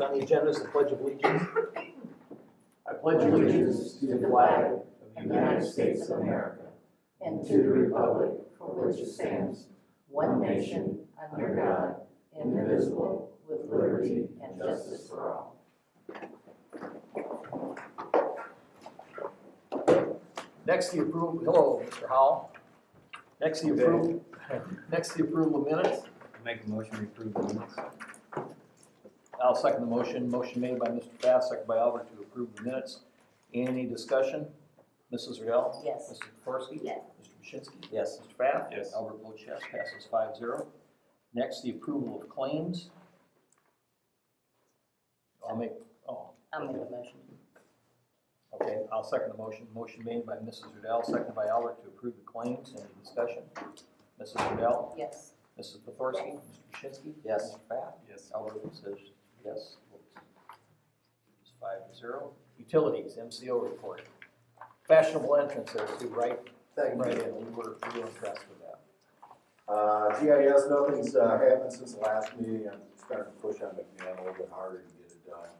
First on the agenda is the Pledge of Allegiance. I pledge allegiance to the flag of the United States of America and to the republic for which it stands, one nation, under God, indivisible, with liberty and justice for all. Next, the approval. Hello, Mr. Howell. Next, the approval. Next, the approval of minutes. Make a motion to approve the minutes. I'll second the motion. Motion made by Mr. Bass, second by Albert to approve the minutes. Any discussion? Mrs. Riddell? Yes. Mr. Peforski? Yes. Mr. Mashinsky? Yes. Mr. Pfaff? Yes. Albert votes yes, passes 5-0. Next, the approval of claims. I'll make the motion. Okay, I'll second the motion. Motion made by Mrs. Riddell, seconded by Albert to approve the claims. Any discussion? Mrs. Riddell? Yes. Mrs. Peforski? Mr. Mashinsky? Yes. Mr. Pfaff? Yes. Albert says yes. It's 5-0. Utilities, MCO report. Fashionable entrance there too, right? Thank you. Right in. We were impressed with that. GIS, nothing's happened since the last meeting. I'm starting to push on McMahon a little bit harder to get it done.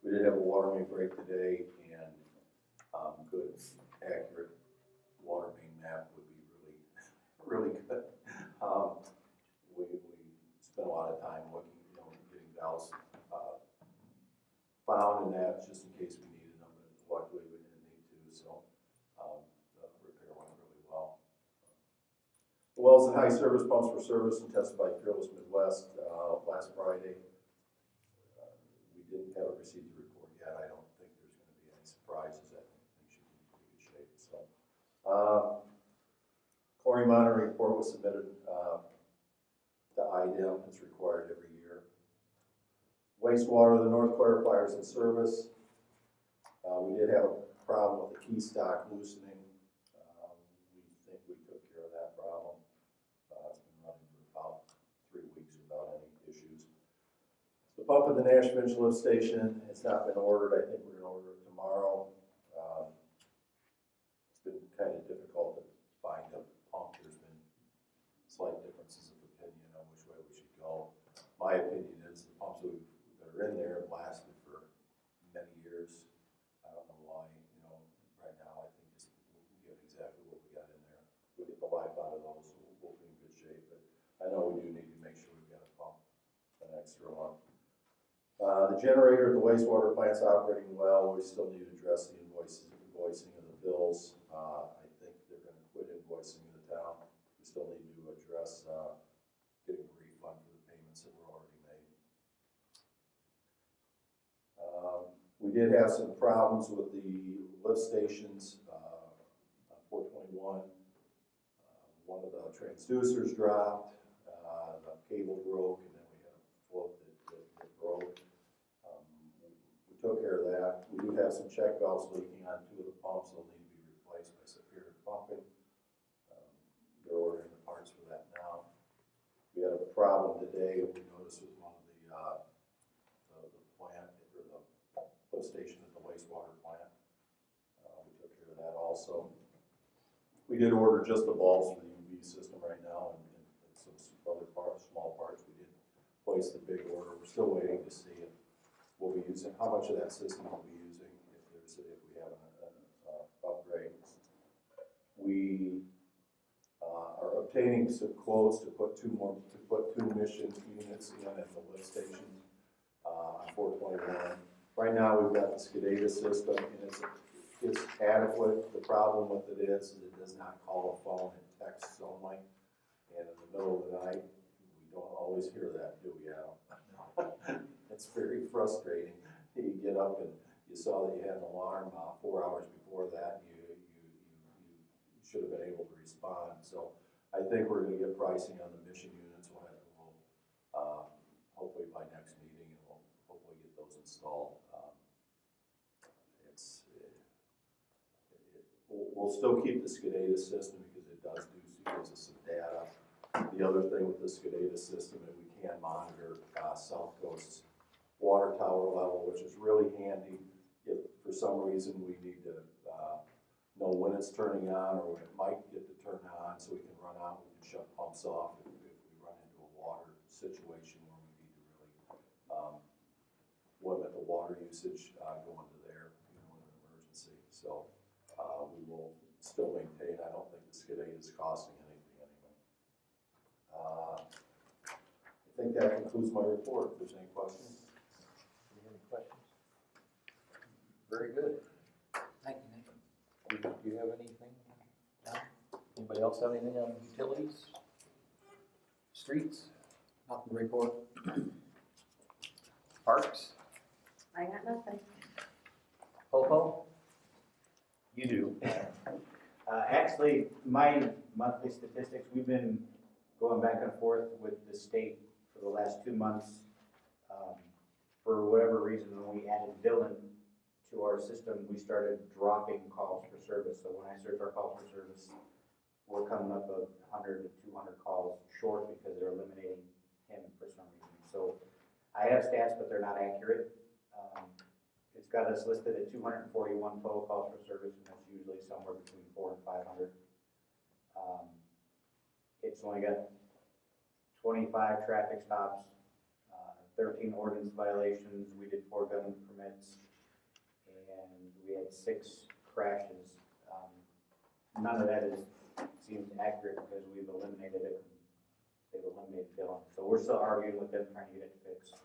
We did have a water main break today, and good, accurate water main map would be really good. We spent a lot of time looking, getting valves found, and that just in case we needed them, but luckily we didn't need to, so the repair went really well. The wells and high service pumps were serviced and tested by Fearless Midwest last Friday. We didn't have a received report yet. I don't think there's going to be any surprises. I think should be in pretty good shape. So, chlorine monitoring report was submitted to IDEM. It's required every year. Wastewater, the North clarifiers in service. We did have a problem with the key stock loosening. We think we took care of that problem. It's been running for about 3 weeks without any issues. The pump at the Nash Finch lift station has not been ordered. I think we're going to order it tomorrow. It's been kind of difficult to find a pump. There's been slight differences of opinion on which way we should go. My opinion is the pumps that are in there have lasted for many years. I don't know why. Right now I think we'll get exactly what we got in there. We get the life out of those, so we'll be in good shape. But I know we do need to make sure we've got a pump, an extra one. The generator at the wastewater plant's operating well. We still need to address the invoicing of the bills. I think they're going to quit invoicing in the town. We still need to address getting a refund for the payments that were already made. We did have some problems with the lift stations on 421. One of the transducers dropped, the cable broke, and then we had a float that broke. We took care of that. We do have some check valves leaking on 2 of the pumps. They'll need to be replaced by Superior Pumping. They're ordering the parts for that now. We had a problem today. We noticed with one of the plant, or the lift station at the wastewater plant. We took care of that also. We did order just the bulbs for the UV system right now, and some other parts, small parts. We did place the big order. We're still waiting to see if we'll be using, how much of that system we'll be using if we have an upgrade. We are obtaining some quotes to put 2 mission units in at the lift station on 421. Right now we've got the SCADA system, and it's adequate. The problem with it is it does not call a phone, it texts only. And in the middle of the night, we don't always hear that, do we, Adam? It's very frustrating. You get up and you saw that you had an alarm 4 hours before that. You should have been able to respond. So I think we're going to get pricing on the mission units. We'll hopefully by next meeting, and we'll hopefully get those installed. We'll still keep the SCADA system because it gives us some data. The other thing with the SCADA system is we can monitor South Coast's water tower level, which is really handy if for some reason we need to know when it's turning on or when it might get to turn on, so we can run out, we can shut pumps off if we run into a water situation where we need to really water usage going to there, in an emergency. So we will still maintain. I don't think the skid aid is costing anything anyway. I think that concludes my report. If there's any questions. Any questions? Very good. Thank you, Nick. Do you have anything? No? Anybody else have anything on utilities? Streets? Nothing to report. Parks? I got nothing. Popo? You do. Actually, my monthly statistics, we've been going back and forth with the state for the last 2 months. For whatever reason, when we added Dylan to our system, we started dropping calls for service. So when I search our calls for service, we're coming up 100 to 200 calls short because they're eliminating him for some reason. So I have stats, but they're not accurate. It's got us listed at 241 total calls for service, and that's usually somewhere between 400 and 500. It's only got 25 traffic stops, 13 ordinance violations. We did 4 gun permits, and we had 6 crashes. None of that seems accurate because we've eliminated it. They've eliminated Dylan. So we're still arguing with them, trying to get it fixed.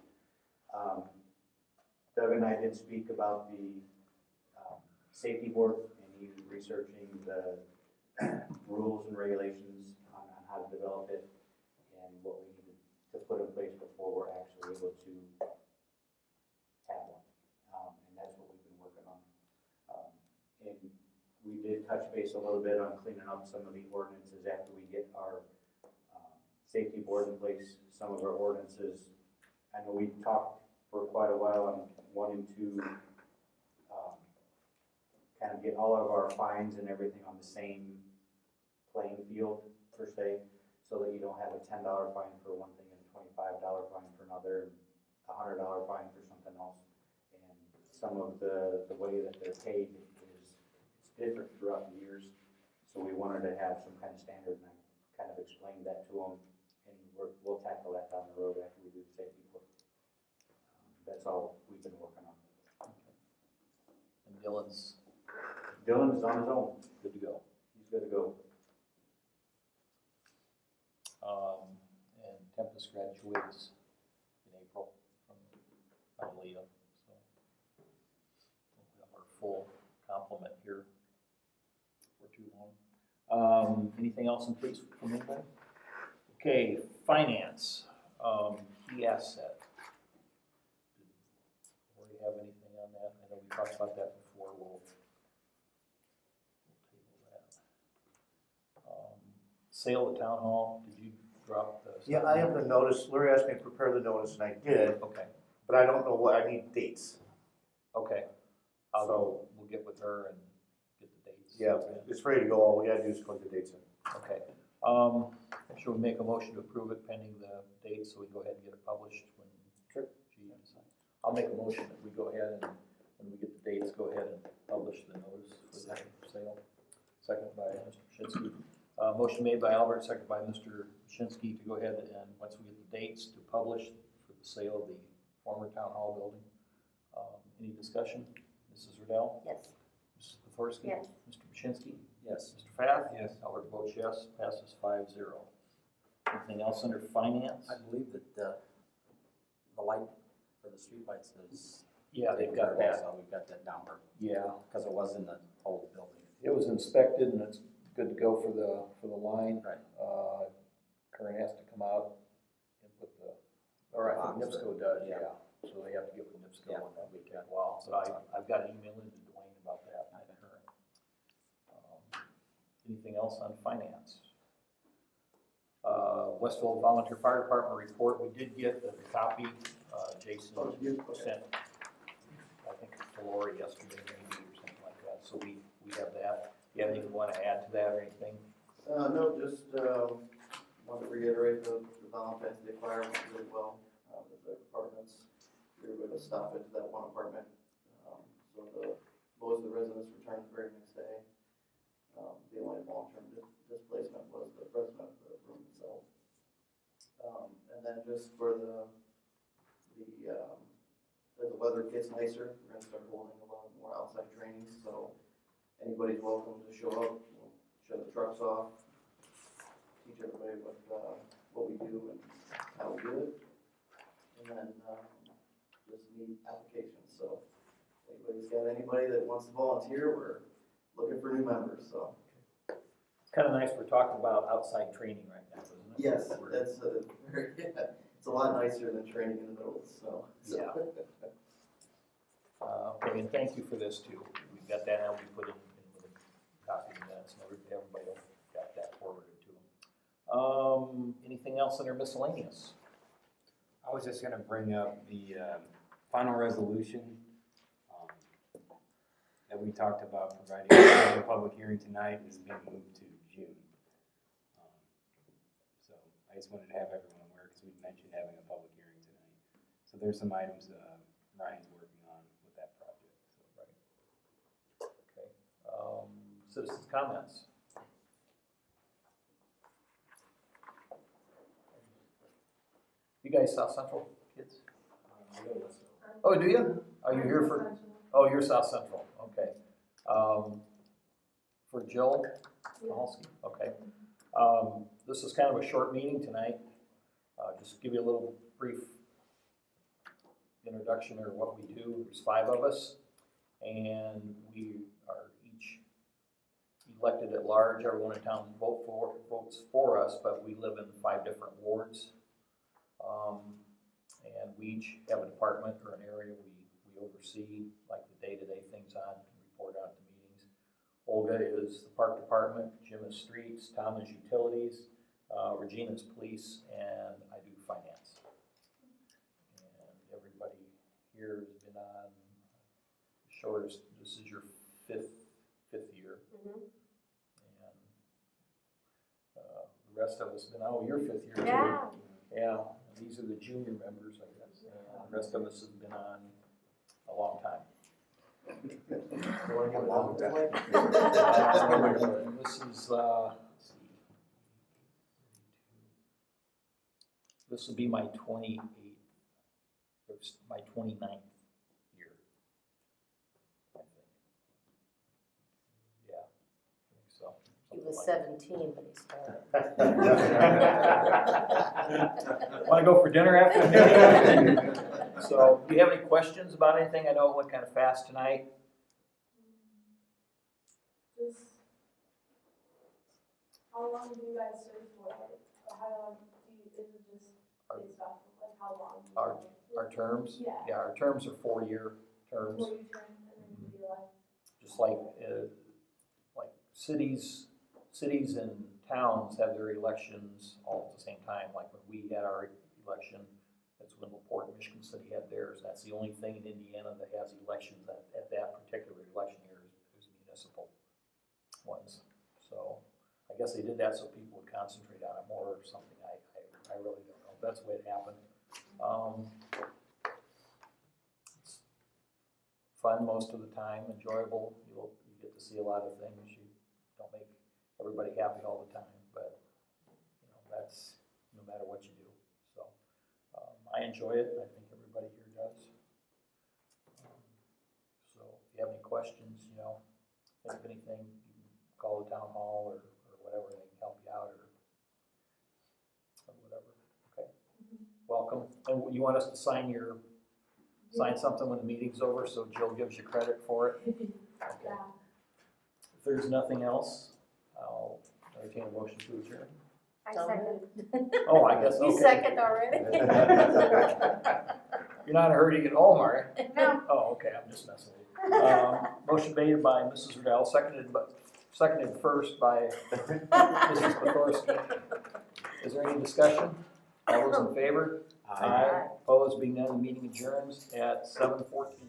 Doug and I did speak about the safety board, and he's researching the rules and regulations on how to develop it and what we need to put in place before we're actually able to have one. And that's what we've been working on. And we did touch base a little bit on cleaning up some of the ordinances after we get our safety board in place. Some of our ordinances, I know we talked for quite a while on wanting to kind of get all of our fines and everything on the same playing field per se, so that you don't have a $10 fine for one thing and a $25 fine for another, and a $100 fine for something else. And some of the way that they're paid it's different throughout the years. So we wanted to have some kind of standard, and I kind of explained that to them, and we'll tackle that down the road after we do the safety report. That's all we've been working on. And Dylan's Dylan is on his own. good to go. He's good to go. And Tempest graduates in April from Hialeah, so we'll have our full complement here for too long. Anything else in please from anybody? Okay, finance, key asset. Do we have anything on that? I know we talked about that before. We'll table that. Sale of town hall, did you drop the? Yeah, I have the notice, Larry asked me to prepare the notice, and I did, Okay, but I don't know what, I need dates. okay. We'll get with her and get the dates. Yeah, it's ready to go, all we gotta do is put the dates in. Okay. Should we make a motion to approve it pending the date, so we go ahead and get it published when? Sure. She decides? I'll make a motion that we go ahead and, when we get the dates, go ahead and publish the notice for the sale. Second by Mr. Shinsky. Motion made by Albert, second by Mr. Shinsky to go ahead and, once we get the dates, to publish for the sale of the former town hall building. Any discussion? Mrs. Riddell? Yes. Mrs. Pothorsky? Yes. Mr. Shinsky? Yes. Mr. Fath? Yes. Albert votes yes, passes 5-0. Anything else under finance? I believe that the light for the streetlights is. Yeah, they've got that. So we've got that down there. Yeah, Because it was in the old building. it was inspected and it's good to go for the line. Right. Current has to come out and put or I think Box, NIPSCO does, yeah. yeah. So they have to get with NIPSCO Yeah. and that would take a while. But I've got an email into Dwayne about that, not current. Anything else on finance? Westville Volunteer Fire Department report, we did get a copy, Jason sent, I think, to Lori yesterday maybe or something like that, so we have that. Do you have anything you want to add to that or anything? No, just want to reiterate the Valentine's Day fire went really well. The apartments, we were able to stop it to that one apartment. So most of the residents returned the very next day. The only long-term displacement was the resident of the room itself. And then just for the as the weather gets nicer, we're gonna start holding a lot more outside trainings, so anybody's welcome to show up, shut the trucks off, teach everybody what we do and how we do it. And then, just need applications, so if anybody's got anybody that wants to volunteer, we're looking for new members, so. It's kind of nice we're talking about outside training right now, isn't it? Yes, that's, it's a lot nicer than training in the middle of the snow. So. Yeah. Okay, and thank you for this too. We've got that now, we put in with a copy of that, so everybody got that forwarded to them. Anything else under miscellaneous? I was just gonna bring up the final resolution that we talked about providing a public hearing tonight is being moved to June. So I just wanted to have everyone aware because we mentioned having a public hearing tonight. So there's some items Ryan's working on with that project. So. Okay. Citizens' comments. You guys South Central kids? Oh, do you? Are you here for? Oh, you're South Central. Okay. For Jill Mahalski? Okay. This is kind of a short meeting tonight. Just give you a little brief introduction or what we do. There's 5 of us, and we are each elected at large. Everyone in town votes for us, but we live in 5 different wards. And we each have a department or an area we oversee, like the day-to-day things on, and report out to meetings. Olga is the park department, Jim is streets, Tom is utilities, Regina's police, and I do finance. And everybody here has been on shortest, this is your fifth year. Mhm. And the rest of us have been, oh, your 5th year too. Yeah. Yeah, these are the junior members, I guess. And the rest of us have been on a long time. This is, let's see. This will be my 28th, my 29th year, I think. Yeah, I think so. He was Something 17 when he started. Want to go for dinner after the meeting? So, do you have any questions about anything? I know it went kind of fast tonight. Just, how long do you guys serve for? Or how long is it just based off of like how long? Our terms? Yeah. Our terms are 4-year terms. 4 year term, and then you do like. Just like cities and towns have their elections all at the same time. Like when we had our election, that's when LaPorte and Michigan City had theirs. That's the only thing in Indiana that has elections at that particular election year is municipal ones. So I guess they did that so people would concentrate on it more or something. I really don't know. That's the way it happened. It's fun most of the time, enjoyable. You get to see a lot of things. You don't make everybody happy all the time, but that's no matter what you do. So I enjoy it. I think everybody here does. So if you have any questions, think of anything, you can call the town hall or whatever. They can help you out or whatever. Okay. Welcome. And you want us to sign something when the meeting's over, so Jill gives you credit for it. Okay. Yeah. If there's nothing else, I'll entertain a motion to adjourn. I second. Oh, I guess, okay. You second already? You're not in a hurry to get home, are you? No. Oh, okay, I'm just messing with you. Motion made by Mrs. Riddell, seconded first by Mrs. Pothorsky. Is there any discussion? All those in favor? Aye. Opposed, being none, the meeting adjourns at 7:14.